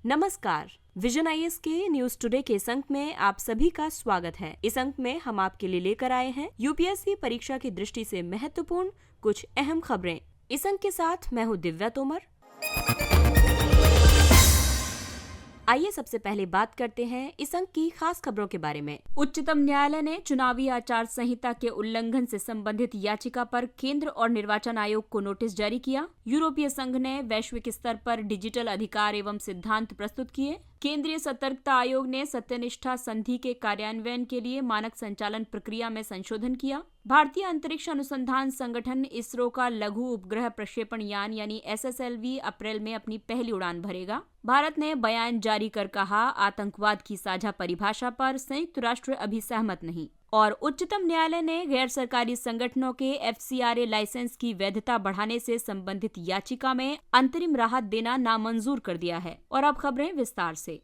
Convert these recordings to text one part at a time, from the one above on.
नमस्कार। Vision IAS के news today के इस अंक में आप सभी का स्वागत है। इस अंक में हम आपके लिए लेकर आए हैं यूपीएससी परीक्षा की दृष्टि से महत्वपूर्ण कुछ अहम खबरें। इस अंक के साथ मैं हूँ दिव्या तोमर। आइए सबसे पहले बात करते हैं इस अंक की खास खबरों के बारे में। उच्चतम न्यायालय ने चुनावी आचार संहिता के उल्लंघन से संबंधित याचिका पर केंद्र और निर्वाचन आयोग को नोटिस जारी किया। यूरोपीय संघ ने वैश्विक स्तर पर डिजिटल अधिकार एवं सिद्धांत प्रस्तुत किए। केंद्रीय सतर्कता आयोग ने सत्यनिष्ठा संधि के कार्यान्वयन के लिए मानक संचालन प्रक्रिया में संशोधन किया। भारतीय अंतरिक्ष अनुसंधान संगठन इसरो का लघु उपग्रह प्रक्षेपण यान यानी SSLV अप्रैल में अपनी पहली उड़ान भरेगा। भारत ने बयान जारी कर कहा, आतंकवाद की साझा परिभाषा पर संयुक्त राष्ट्र अभी सहमत नहीं। और उच्चतम न्यायालय ने गैर सरकारी संगठनों के FCRA लाइसेंस की वैधता बढ़ाने से संबंधित याचिका में अंतरिम राहत देना नामंजूर कर दिया है। और अब खबरें विस्तार से।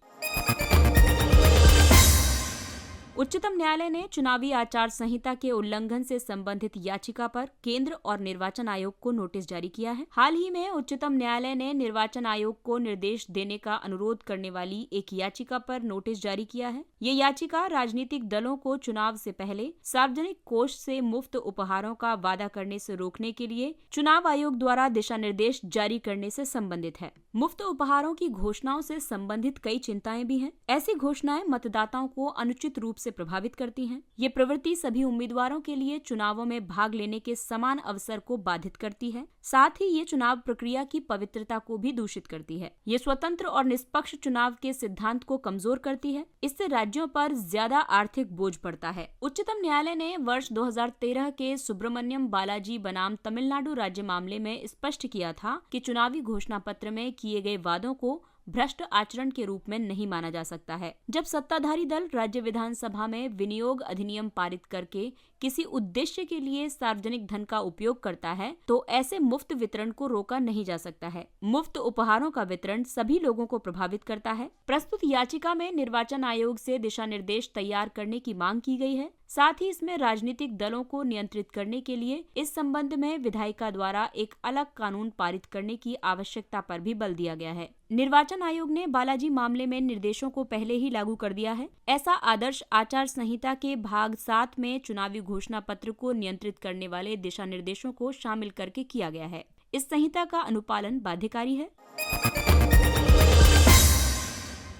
उच्चतम न्यायालय ने चुनावी आचार संहिता के उल्लंघन से संबंधित याचिका पर केंद्र और निर्वाचन आयोग को नोटिस जारी किया है। हाल ही में उच्चतम न्यायालय ने निर्वाचन आयोग को निर्देश देने का अनुरोध करने वाली एक याचिका पर नोटिस जारी किया है। ये याचिका राजनीतिक दलों को चुनाव से पहले सार्वजनिक कोष से मुफ्त उपहारों का वादा करने से रोकने के लिए चुनाव आयोग द्वारा दिशा निर्देश जारी करने से संबंधित है। मुफ्त उपहारों की घोषणाओं से संबंधित कई चिंताएं भी हैं। ऐसी घोषणाएं मतदाताओं को अनुचित रूप से प्रभावित करती हैं। ये प्रवृत्ति सभी उम्मीदवारों के लिए चुनावों में भाग लेने के समान अवसर को बाधित करती है। साथ ही ये चुनाव प्रक्रिया की पवित्रता को भी दूषित करती है। ये स्वतंत्र और निष्पक्ष चुनाव के सिद्धांत को कमजोर करती है। इससे राज्यों पर ज्यादा आर्थिक बोझ पड़ता है। उच्चतम न्यायालय ने वर्ष 2013 के सुब्रमण्यम बालाजी बनाम तमिलनाडु राज्य मामले में स्पष्ट किया था कि चुनावी घोषणा पत्र में किए गए वादों को भ्रष्ट आचरण के रूप में नहीं माना जा सकता है। जब सत्ताधारी दल राज्य विधानसभा में विनियोग अधिनियम पारित करके किसी उद्देश्य के लिए सार्वजनिक धन का उपयोग करता है तो ऐसे मुफ्त वितरण को रोका नहीं जा सकता है। मुफ्त उपहारों का वितरण सभी लोगों को प्रभावित करता है। प्रस्तुत याचिका में निर्वाचन आयोग से दिशा निर्देश तैयार करने की मांग की गई है। साथ ही इसमें राजनीतिक दलों को नियंत्रित करने के लिए इस संबंध में विधायिका द्वारा एक अलग कानून पारित करने की आवश्यकता पर भी बल दिया गया है। निर्वाचन आयोग ने बालाजी मामले में निर्देशों को पहले ही लागू कर दिया है। ऐसा आदर्श आचार संहिता के भाग 7 में चुनावी घोषणा पत्र को नियंत्रित करने वाले दिशा निर्देशों को शामिल करके किया गया है। इस संहिता का अनुपालन बाध्यकारी है।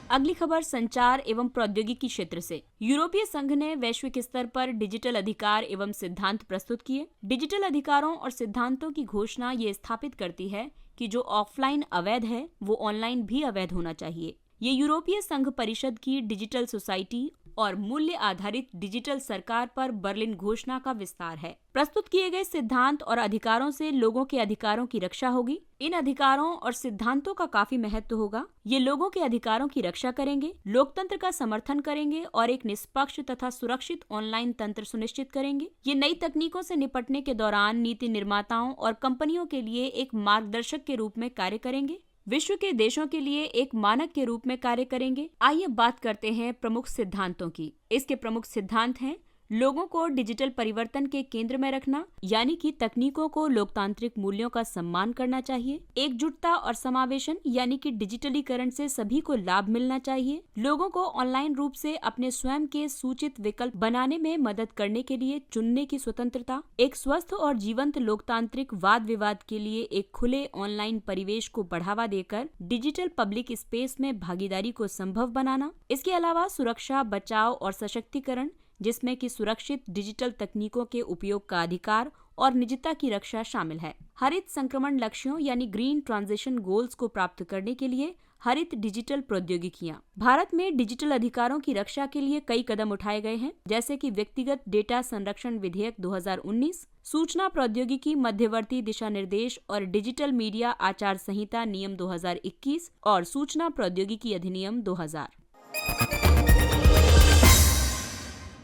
अगली खबर संचार एवं प्रौद्योगिकी क्षेत्र से। यूरोपीय संघ ने वैश्विक स्तर पर डिजिटल अधिकार एवं सिद्धांत प्रस्तुत किए। डिजिटल अधिकारों और सिद्धांतों की घोषणा ये स्थापित करती है कि जो ऑफलाइन अवैध है वो ऑनलाइन भी अवैध होना चाहिए। ये यूरोपीय संघ परिषद की डिजिटल सोसाइटी और मूल्य आधारित डिजिटल सरकार पर बर्लिन घोषणा का विस्तार है। प्रस्तुत किए गए सिद्धांत और अधिकारों से लोगों के अधिकारों की रक्षा होगी। इन अधिकारों और सिद्धांतों का काफी महत्व होगा। ये लोगों के अधिकारों की रक्षा करेंगे, लोकतंत्र का समर्थन करेंगे और एक निष्पक्ष तथा सुरक्षित ऑनलाइन तंत्र सुनिश्चित करेंगे। ये नई तकनीकों से निपटने के दौरान नीति निर्माताओं और कंपनियों के लिए एक मार्गदर्शक के रूप में कार्य करेंगे। विश्व के देशों के लिए एक मानक के रूप में कार्य करेंगे। आइए बात करते हैं प्रमुख सिद्धांतों की। इसके प्रमुख सिद्धांत हैं लोगों को डिजिटल परिवर्तन के केंद्र में रखना, यानी कि तकनीकों को लोकतांत्रिक मूल्यों का सम्मान करना चाहिए। एकजुटता और समावेशन, यानी कि डिजिटलीकरण से सभी को लाभ मिलना चाहिए। लोगों को ऑनलाइन रूप से अपने स्वयं के सूचित विकल्प बनाने में मदद करने के लिए चुनने की स्वतंत्रता। एक स्वस्थ और जीवंत लोकतांत्रिक वाद विवाद के लिए एक खुले ऑनलाइन परिवेश को बढ़ावा देकर डिजिटल पब्लिक स्पेस में भागीदारी को संभव बनाना। इसके अलावा सुरक्षा, बचाव और सशक्तिकरण, जिसमें कि सुरक्षित डिजिटल तकनीकों के उपयोग का अधिकार और निजता की रक्षा शामिल है। हरित संक्रमण लक्ष्यों यानी ग्रीन ट्रांजिशन गोल्स को प्राप्त करने के लिए हरित डिजिटल प्रौद्योगिकियां। भारत में डिजिटल अधिकारों की रक्षा के लिए कई कदम उठाए गए हैं, जैसे कि व्यक्तिगत डेटा संरक्षण विधेयक 2019, सूचना प्रौद्योगिकी मध्यवर्ती दिशा निर्देश और डिजिटल मीडिया आचार संहिता नियम 2021 और सूचना प्रौद्योगिकी अधिनियम 2000।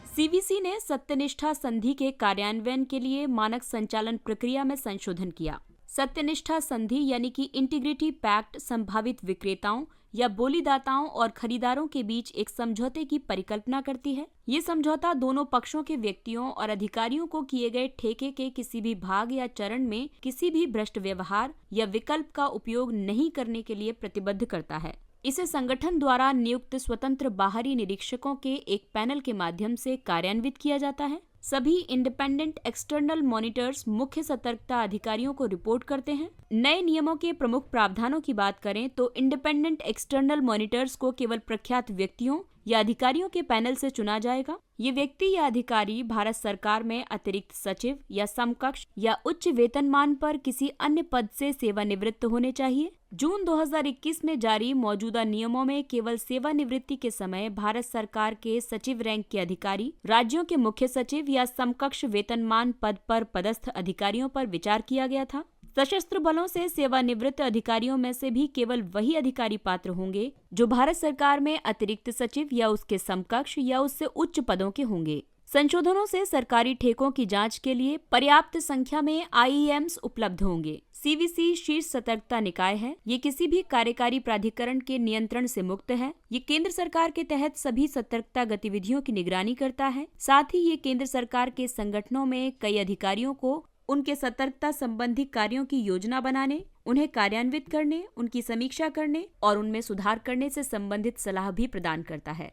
सीवीसी ने सत्यनिष्ठा संधि के कार्यान्वयन के लिए मानक संचालन प्रक्रिया में संशोधन किया। सत्यनिष्ठा संधि यानी कि इंटीग्रिटी पैक्ट संभावित विक्रेताओं या बोलीदाताओं और खरीदारों के बीच एक समझौते की परिकल्पना करती है। ये समझौता दोनों पक्षों के व्यक्तियों और अधिकारियों को किए गए ठेके के किसी भी भाग या चरण में किसी भी भ्रष्ट व्यवहार या विकल्प का उपयोग नहीं करने के लिए प्रतिबद्ध करता है। इसे संगठन द्वारा नियुक्त स्वतंत्र बाहरी निरीक्षकों के एक पैनल के माध्यम से कार्यान्वित किया जाता है। सभी इंडिपेंडेंट एक्सटर्नल मॉनिटर्स मुख्य सतर्कता अधिकारियों को रिपोर्ट करते हैं। नए नियमों के प्रमुख प्रावधानों की बात करें तो इंडिपेंडेंट एक्सटर्नल मॉनिटर्स को केवल प्रख्यात व्यक्तियों या अधिकारियों के पैनल से चुना जाएगा। ये व्यक्ति या अधिकारी भारत सरकार में अतिरिक्त सचिव या समकक्ष या उच्च वेतनमान पर किसी अन्य पद से सेवानिवृत्त होने चाहिए। जून 2021 में जारी मौजूदा नियमों में केवल सेवानिवृत्ति के समय भारत सरकार के सचिव रैंक के अधिकारी, राज्यों के मुख्य सचिव या समकक्ष वेतनमान पद पर पदस्थ अधिकारियों पर विचार किया गया था। सशस्त्र बलों से सेवानिवृत्त अधिकारियों में से भी केवल वही अधिकारी पात्र होंगे जो भारत सरकार में अतिरिक्त सचिव या उसके समकक्ष या उससे उच्च पदों के होंगे। संशोधनों से सरकारी ठेकों की जांच के लिए पर्याप्त संख्या में IEMs उपलब्ध होंगे। CVC शीर्ष सतर्कता निकाय है। ये किसी भी कार्यकारी प्राधिकरण के नियंत्रण से मुक्त है। ये केंद्र सरकार के तहत सभी सतर्कता गतिविधियों की निगरानी करता है। साथ ही ये केंद्र सरकार के संगठनों में कई अधिकारियों को उनके सतर्कता संबंधी कार्यों की योजना बनाने, उन्हें कार्यान्वित करने, उनकी समीक्षा करने और उनमें सुधार करने से संबंधित सलाह भी प्रदान करता है।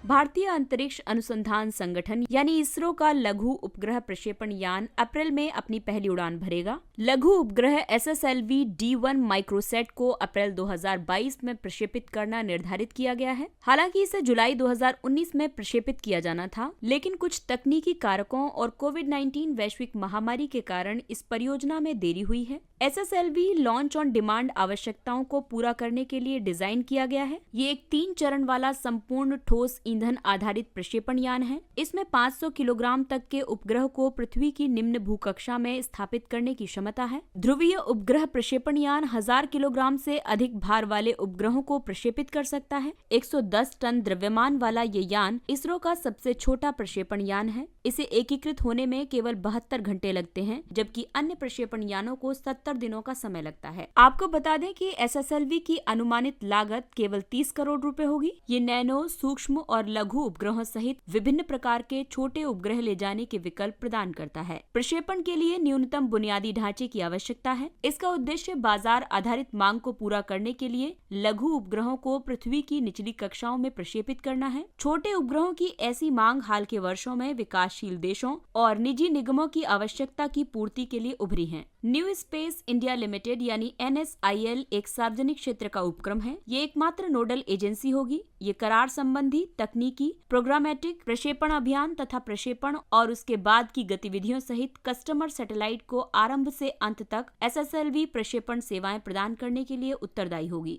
भारतीय अंतरिक्ष अनुसंधान संगठन यानी इसरो का लघु उपग्रह प्रक्षेपण यान अप्रैल में अपनी पहली उड़ान भरेगा। लघु उपग्रह SSLV D1 माइक्रोसैट को अप्रैल 2022 में प्रक्षेपित करना निर्धारित किया गया है। हालांकि इसे जुलाई 2019 में प्रक्षेपित किया जाना था, लेकिन कुछ तकनीकी कारकों और कोविड-19 वैश्विक महामारी के कारण इस परियोजना में देरी हुई है। SSLV लॉन्च ऑन डिमांड आवश्यकताओं को पूरा करने के लिए डिजाइन किया गया है। ये एक 3 चरण वाला संपूर्ण ठोस ईंधन आधारित प्रक्षेपण यान है। इसमें 500 किलोग्राम तक के उपग्रह को पृथ्वी की निम्न भूकक्षा में स्थापित करने की क्षमता है। ध्रुवीय उपग्रह प्रक्षेपण यान 1000 किलोग्राम से अधिक भार वाले उपग्रहों को प्रक्षेपित कर सकता है। 110 टन द्रव्यमान वाला ये यान इसरो का सबसे छोटा प्रक्षेपण यान है। इसे एकीकृत होने में केवल 72 घंटे लगते हैं, जबकि अन्य प्रक्षेपण यानों को 70 दिनों का समय लगता है। आपको बता दें कि SSLV की अनुमानित लागत केवल 30 करोड़ रुपए होगी। ये नैनो, सूक्ष्म और लघु उपग्रहों सहित विभिन्न प्रकार के छोटे उपग्रह ले जाने के विकल्प प्रदान करता है। प्रक्षेपण के लिए न्यूनतम बुनियादी ढांचे की आवश्यकता है। इसका उद्देश्य बाजार आधारित मांग को पूरा करने के लिए लघु उपग्रहों को पृथ्वी की निचली कक्षाओं में प्रक्षेपित करना है। छोटे उपग्रहों की ऐसी मांग हाल के वर्षों में विकासशील देशों और निजी निगमों की आवश्यकता की पूर्ति के लिए उभरी है। न्यू स्पेस इंडिया लिमिटेड यानी NSIL एक सार्वजनिक क्षेत्र का उपक्रम है। ये एकमात्र नोडल एजेंसी होगी। ये करार संबंधी तकनीकी, प्रोग्रामेटिक, प्रक्षेपण अभियान तथा प्रक्षेपण और उसके बाद की गतिविधियों सहित कस्टमर सैटेलाइट को आरंभ से अंत तक SSLV प्रक्षेपण सेवाएं प्रदान करने के लिए उत्तरदायी होगी।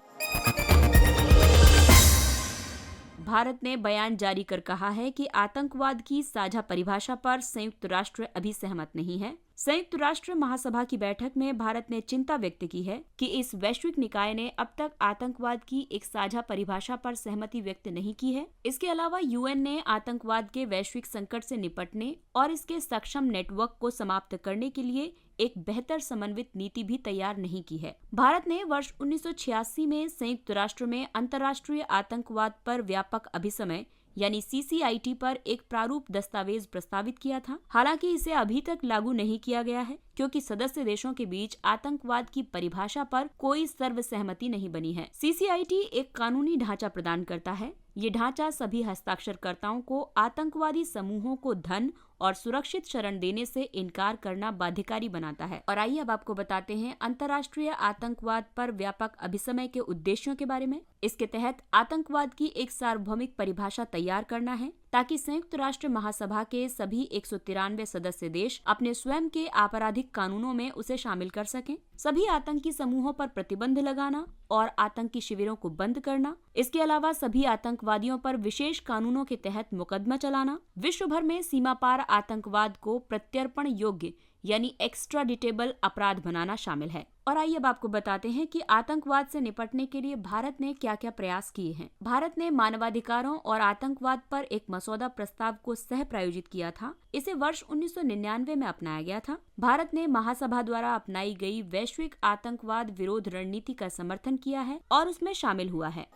भारत ने बयान जारी कर कहा है कि आतंकवाद की साझा परिभाषा पर संयुक्त राष्ट्र अभी सहमत नहीं है। संयुक्त राष्ट्र महासभा की बैठक में भारत ने चिंता व्यक्त की है कि इस वैश्विक निकाय ने अब तक आतंकवाद की एक साझा परिभाषा पर सहमति व्यक्त नहीं की है। इसके अलावा UN ने आतंकवाद के वैश्विक संकट से निपटने और इसके सक्षम नेटवर्क को समाप्त करने के लिए एक बेहतर समन्वित नीति भी तैयार नहीं की है। भारत ने वर्ष 1986 में संयुक्त राष्ट्र में अंतर्राष्ट्रीय आतंकवाद पर व्यापक अभिसमय यानी CCIT पर एक प्रारूप दस्तावेज प्रस्तावित किया था। हालांकि इसे अभी तक लागू नहीं किया गया है, क्योंकि सदस्य देशों के बीच आतंकवाद की परिभाषा पर कोई सर्वसहमति नहीं बनी है। CCIT एक कानूनी ढांचा प्रदान करता है। ये ढांचा सभी हस्ताक्षरकर्ताओं को आतंकवादी समूहों को धन और सुरक्षित शरण देने से इनकार करना बाध्यकारी बनाता है। और आइए अब आपको बताते हैं अंतर्राष्ट्रीय आतंकवाद पर व्यापक अभिसमय के उद्देश्यों के बारे में। इसके तहत आतंकवाद की एक सार्वभौमिक परिभाषा तैयार करना है ताकि संयुक्त राष्ट्र महासभा के सभी 193 सदस्य देश अपने स्वयं के आपराधिक कानूनों में उसे शामिल कर सकें। सभी आतंकी समूहों पर प्रतिबंध लगाना और आतंकी शिविरों को बंद करना। इसके अलावा सभी आतंकवादियों पर विशेष कानूनों के तहत मुकदमा चलाना। विश्व भर में सीमा पार आतंकवाद को प्रत्यर्पण योग्य यानी एक्स्ट्राडिटेबल अपराध बनाना शामिल है। और आइए अब आपको बताते हैं कि आतंकवाद से निपटने के लिए भारत ने क्या क्या प्रयास किए हैं। भारत ने मानवाधिकारों और आतंकवाद पर एक मसौदा प्रस्ताव को सह प्रायोजित किया था। इसे वर्ष 1999 में अपनाया गया था। भारत ने महासभा द्वारा अपनाई गई वैश्विक आतंकवाद विरोध रणनीति का समर्थन किया है और उसमें शामिल हुआ है।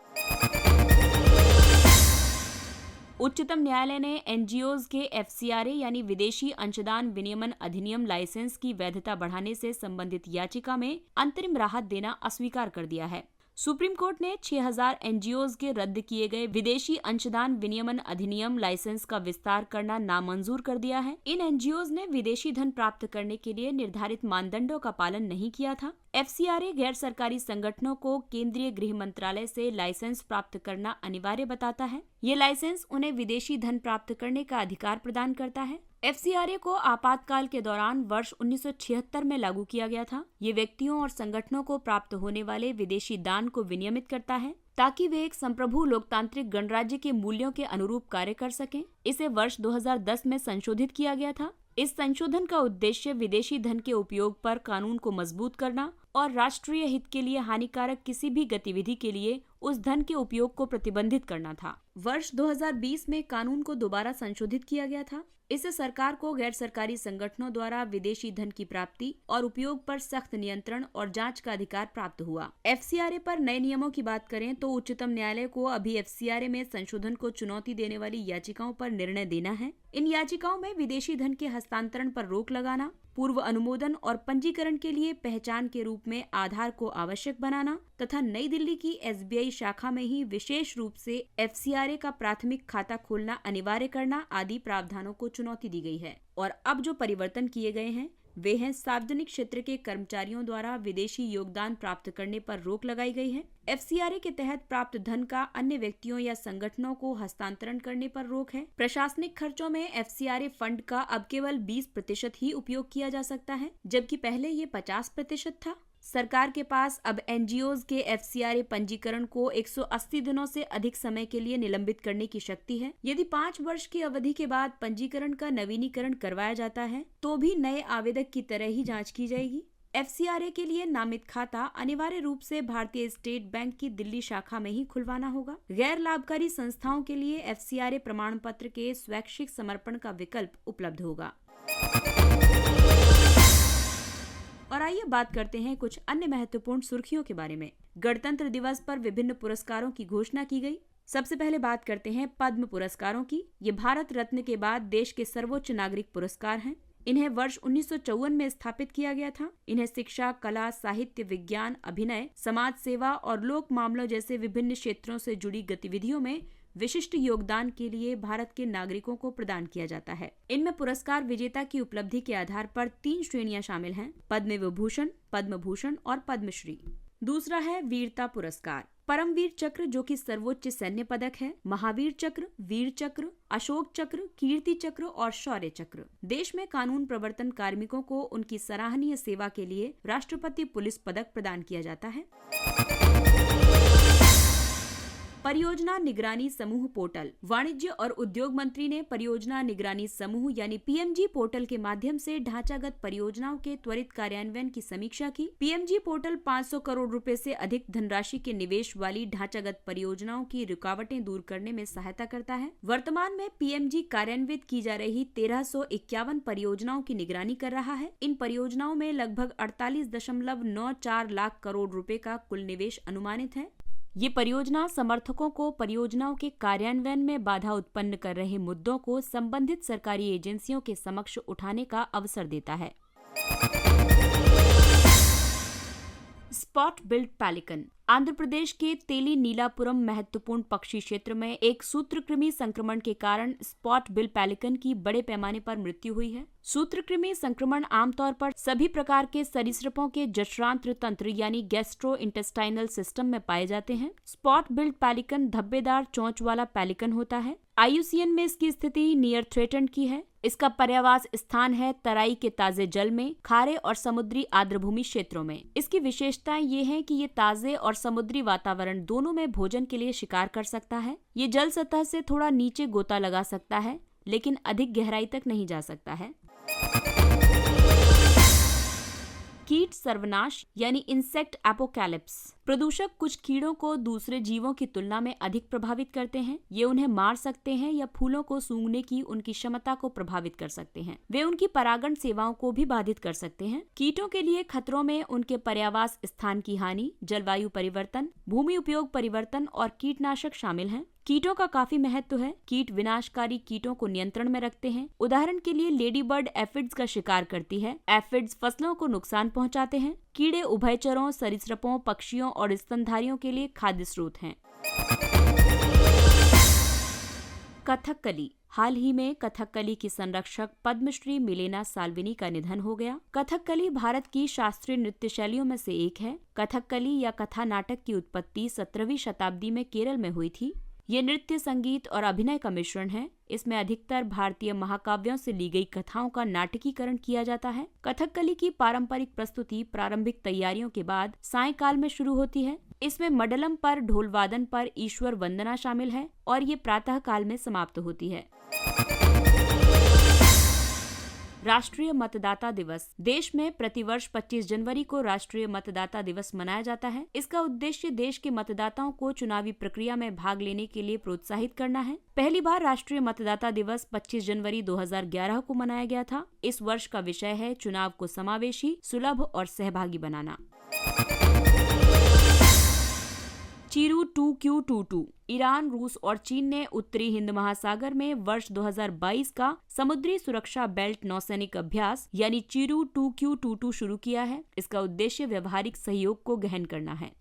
उच्चतम न्यायालय ने एनजीओज के एफसीआरए यानी विदेशी अंशदान विनियमन अधिनियम लाइसेंस की वैधता बढ़ाने से संबंधित याचिका में अंतरिम राहत देना अस्वीकार कर दिया है। सुप्रीम कोर्ट ने 6000 एनजीओज के रद्द किए गए विदेशी अंशदान विनियमन अधिनियम लाइसेंस का विस्तार करना नामंजूर कर दिया है। इन एनजीओज ने विदेशी धन प्राप्त करने के लिए निर्धारित मानदंडों का पालन नहीं किया था। एफसीआरए गैर सरकारी संगठनों को केंद्रीय गृह मंत्रालय से लाइसेंस प्राप्त करना अनिवार्य बताता है। ये लाइसेंस उन्हें विदेशी धन प्राप्त करने का अधिकार प्रदान करता है। एफसीआरए को आपातकाल के दौरान वर्ष 1976 में लागू किया गया था। ये व्यक्तियों और संगठनों को प्राप्त होने वाले विदेशी दान को विनियमित करता है ताकि वे एक संप्रभु लोकतांत्रिक गणराज्य के मूल्यों के अनुरूप कार्य कर सकें। इसे वर्ष 2010 में संशोधित किया गया था। इस संशोधन का उद्देश्य विदेशी धन के उपयोग पर कानून को मजबूत करना और राष्ट्रीय हित के लिए हानिकारक किसी भी गतिविधि के लिए उस धन के उपयोग को प्रतिबंधित करना था। वर्ष 2020 में कानून को दोबारा संशोधित किया गया था। इससे सरकार को गैर सरकारी संगठनों द्वारा विदेशी धन की प्राप्ति और उपयोग पर सख्त नियंत्रण और जांच का अधिकार प्राप्त हुआ। एफसीआरए पर नए नियमों की बात करें तो उच्चतम न्यायालय को अभी एफसीआरए में संशोधन को चुनौती देने वाली याचिकाओं पर निर्णय देना है। इन याचिकाओं में विदेशी धन के हस्तांतरण पर रोक लगाना, पूर्व अनुमोदन और पंजीकरण के लिए पहचान के रूप में आधार को आवश्यक बनाना तथा नई दिल्ली की एसबीआई शाखा में ही विशेष रूप से एफसीआरए का प्राथमिक खाता खोलना अनिवार्य करना आदि प्रावधानों को चुनौती दी गई है। और अब जो परिवर्तन किए गए हैं वे हैं सार्वजनिक क्षेत्र के कर्मचारियों द्वारा विदेशी योगदान प्राप्त करने पर रोक लगाई गई है। एफसीआरए के तहत प्राप्त धन का अन्य व्यक्तियों या संगठनों को हस्तांतरण करने पर रोक है। प्रशासनिक खर्चों में एफसीआरए फंड का अब केवल 20% ही उपयोग किया जा सकता है, जबकि पहले ये 50% था। सरकार के पास अब एनजीओज के एफसीआरए पंजीकरण को 180 दिनों से अधिक समय के लिए निलंबित करने की शक्ति है। यदि 5 वर्ष की अवधि के बाद पंजीकरण का नवीनीकरण करवाया जाता है तो भी नए आवेदक की तरह ही जांच की जाएगी। एफसीआरए के लिए नामित खाता अनिवार्य रूप से भारतीय स्टेट बैंक की दिल्ली शाखा में ही खुलवाना होगा। गैर लाभकारी संस्थाओं के लिए एफसीआरए प्रमाण पत्र के स्वैच्छिक समर्पण का विकल्प उपलब्ध होगा। और आइए बात करते हैं कुछ अन्य महत्वपूर्ण सुर्खियों के बारे में। गणतंत्र दिवस पर विभिन्न पुरस्कारों की घोषणा की गई। सबसे पहले बात करते हैं पद्म पुरस्कारों की। ये भारत रत्न के बाद देश के सर्वोच्च नागरिक पुरस्कार हैं। इन्हें वर्ष 1954 में स्थापित किया गया था। इन्हें शिक्षा, कला, साहित्य, विज्ञान, अभिनय, समाज सेवा और लोक मामलों जैसे विभिन्न क्षेत्रों से जुड़ी गतिविधियों में विशिष्ट योगदान के लिए भारत के नागरिकों को प्रदान किया जाता है। इनमें पुरस्कार विजेता की उपलब्धि के आधार पर 3 श्रेणियां शामिल हैं: पद्म विभूषण, पद्म भूषण और पद्मश्री। दूसरा है वीरता पुरस्कार। परमवीर चक्र जो कि सर्वोच्च सैन्य पदक है, महावीर चक्र, वीर चक्र, अशोक चक्र, कीर्ति चक्र और शौर्य चक्र। देश में कानून प्रवर्तन कार्मिकों को उनकी सराहनीय सेवा के लिए राष्ट्रपति पुलिस पदक प्रदान किया जाता है। परियोजना निगरानी समूह पोर्टल। वाणिज्य और उद्योग मंत्री ने परियोजना निगरानी समूह यानी पीएमजी पोर्टल के माध्यम से ढांचागत परियोजनाओं के त्वरित कार्यान्वयन की समीक्षा की। पीएमजी पोर्टल 500 करोड़ रुपए से अधिक धनराशि के निवेश वाली ढांचागत परियोजनाओं की रुकावटें दूर करने में सहायता करता है। वर्तमान में पीएमजी कार्यान्वित की जा रही 1351 परियोजनाओं की निगरानी कर रहा है। इन परियोजनाओं में लगभग 48.94 लाख करोड़ रुपए का कुल निवेश अनुमानित है। ये परियोजना समर्थकों को परियोजनाओं के कार्यान्वयन में बाधा उत्पन्न कर रहे मुद्दों को संबंधित सरकारी एजेंसियों के समक्ष उठाने का अवसर देता है। Spot billed pelican. Andhra Pradesh के तेली नीलापुरम महत्वपूर्ण पक्षी क्षेत्र में एक सूत्रकृमि संक्रमण के कारण स्पॉट बिल पेलिकन की बड़े पैमाने पर मृत्यु हुई है। सूत्रकृमि संक्रमण आमतौर पर सभी प्रकार के सरीसृपों के जठरांत्र तंत्र यानी गैस्ट्रो इंटेस्टाइनल सिस्टम में पाए जाते हैं। स्पॉट बिल्ट पेलिकन धब्बेदार चोंच वाला पेलिकन होता है। IUCN में इसकी स्थिति नियर थ्रेटन्ड की है। इसका पर्यावास स्थान है तराई के ताजे जल में, खारे और समुद्री आर्द्रभूमि क्षेत्रों में। इसकी विशेषताएं ये हैं कि ये ताजे और समुद्री वातावरण दोनों में भोजन के लिए शिकार कर सकता है। ये जल सतह से थोड़ा नीचे गोता लगा सकता है, लेकिन अधिक गहराई तक नहीं जा सकता है। कीट सर्वनाश यानी इंसेक्ट एपोकैलिप्स। प्रदूषक कुछ कीड़ों को दूसरे जीवों की तुलना में अधिक प्रभावित करते हैं। ये उन्हें मार सकते हैं या फूलों को सूंघने की उनकी क्षमता को प्रभावित कर सकते हैं। वे उनकी परागण सेवाओं को भी बाधित कर सकते हैं। कीटों के लिए खतरों में उनके पर्यावास स्थान की हानि, जलवायु परिवर्तन, भूमि उपयोग परिवर्तन और कीटनाशक शामिल हैं। कीटों का काफी महत्व है। कीट विनाशकारी कीटों को नियंत्रण में रखते हैं। उदाहरण के लिए लेडीबर्ड एफिड्स का शिकार करती है। एफिड्स फसलों को नुकसान पहुंचाते हैं। कीड़े उभयचरों, सरीसृपों, पक्षियों और स्तनधारियों के लिए खाद्य स्रोत हैं। कथकली। हाल ही में कथकली की संरक्षक पद्मश्री मिलेना साल्विनी का निधन हो गया। कथकली भारत की शास्त्रीय नृत्य शैलियों में से एक है। कथकली या कथा नाटक की उत्पत्ति 17वीं शताब्दी में केरल में हुई थी। ये नृत्य, संगीत और अभिनय का मिश्रण है। इसमें अधिकतर भारतीय महाकाव्यों से ली गई कथाओं का नाटकीकरण किया जाता है। कथकली की पारंपरिक प्रस्तुति प्रारंभिक तैयारियों के बाद सायंकाल में शुरू होती है। इसमें मडलम पर ढोल वादन पर ईश्वर वंदना शामिल है और ये प्रातः काल में समाप्त होती है। राष्ट्रीय मतदाता दिवस। देश में प्रतिवर्ष 25 जनवरी को राष्ट्रीय मतदाता दिवस मनाया जाता है। इसका उद्देश्य देश के मतदाताओं को चुनावी प्रक्रिया में भाग लेने के लिए प्रोत्साहित करना है। पहली बार राष्ट्रीय मतदाता दिवस 25 जनवरी 2011 को मनाया गया था। इस वर्ष का विषय है चुनाव को समावेशी, सुलभ और सहभागी बनाना। Chiru 2Q22। ईरान, रूस और चीन ने उत्तरी हिंद महासागर में वर्ष 2022 का समुद्री सुरक्षा बेल्ट नौसैनिक अभ्यास यानी चीरू 2Q22 शुरू किया है। इसका उद्देश्य व्यवहारिक सहयोग को गहन करना है।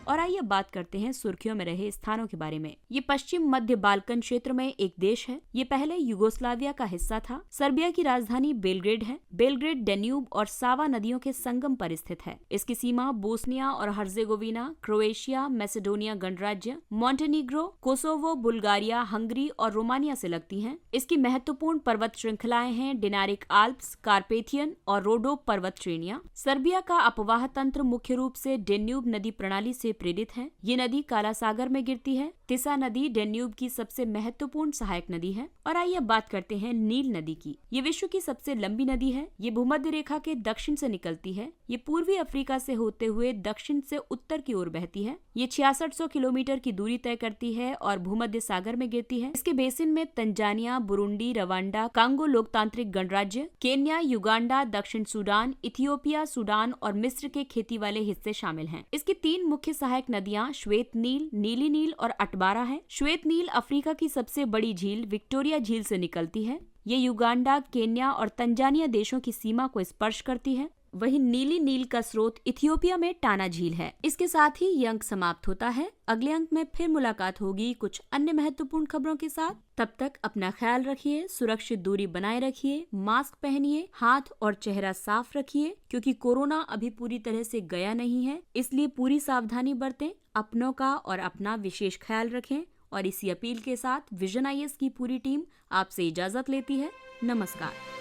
और आइए बात करते हैं सुर्खियों में रहे स्थानों के बारे में। ये पश्चिम मध्य बाल्कन क्षेत्र में एक देश है। ये पहले यूगोस्लाविया का हिस्सा था। सर्बिया की राजधानी बेलग्रेड है। बेलग्रेड डेन्यूब और सावा नदियों के संगम पर स्थित है। इसकी सीमा बोस्निया और हर्जेगोविना, क्रोएशिया, मैसेडोनिया गणराज्य, मॉन्टेनिग्रो, कोसोवो, बुल्गारिया, हंगरी और रोमानिया से लगती हैं। इसकी महत्वपूर्ण पर्वत श्रृंखलाएं हैं डिनारिक आल्प्स, कार्पेथियन और रोडोप पर्वत श्रेणियां। सर्बिया का अपवाह तंत्र मुख्य रूप से डेन्यूब नदी प्रणाली से प्रेरित है। ये नदी काला सागर में गिरती है। तिसा नदी डेन्यूब की सबसे महत्वपूर्ण सहायक नदी है। और आइए बात करते हैं नील नदी की। ये विश्व की सबसे लंबी नदी है। ये भूमध्य रेखा के दक्षिण से निकलती है। ये पूर्वी अफ्रीका से होते हुए दक्षिण से उत्तर की ओर बहती है। ये 6600 किलोमीटर की दूरी तय करती है और भूमध्य सागर में गिरती है। इसके बेसिन में तंजानिया, बुरुंडी, रवांडा, कांगो लोकतांत्रिक गणराज्य, केन्या, युगांडा, दक्षिण सूडान, इथियोपिया, सूडान और मिस्र के खेती वाले हिस्से शामिल हैं। इसकी 3 मुख्य सहायक नदियां श्वेत नील, नीली नील और अटबारा है। श्वेत नील अफ्रीका की सबसे बड़ी झील विक्टोरिया झील से निकलती है। ये युगांडा, केन्या और तंजानिया देशों की सीमा को स्पर्श करती है। वहीं नीली नील का स्रोत इथियोपिया में टाना झील है। इसके साथ ही ये अंक समाप्त होता है। अगले अंक में फिर मुलाकात होगी कुछ अन्य महत्वपूर्ण खबरों के साथ। तब तक अपना ख्याल रखिए, सुरक्षित दूरी बनाए रखिए, मास्क पहनिए, हाथ और चेहरा साफ रखिए क्योंकि कोरोना अभी पूरी तरह से गया नहीं है। इसलिए पूरी सावधानी बरतें, अपनों का और अपना विशेष ख्याल रखें। और इसी अपील के साथ विजन IAS की पूरी टीम आपसे इजाजत लेती है। नमस्कार।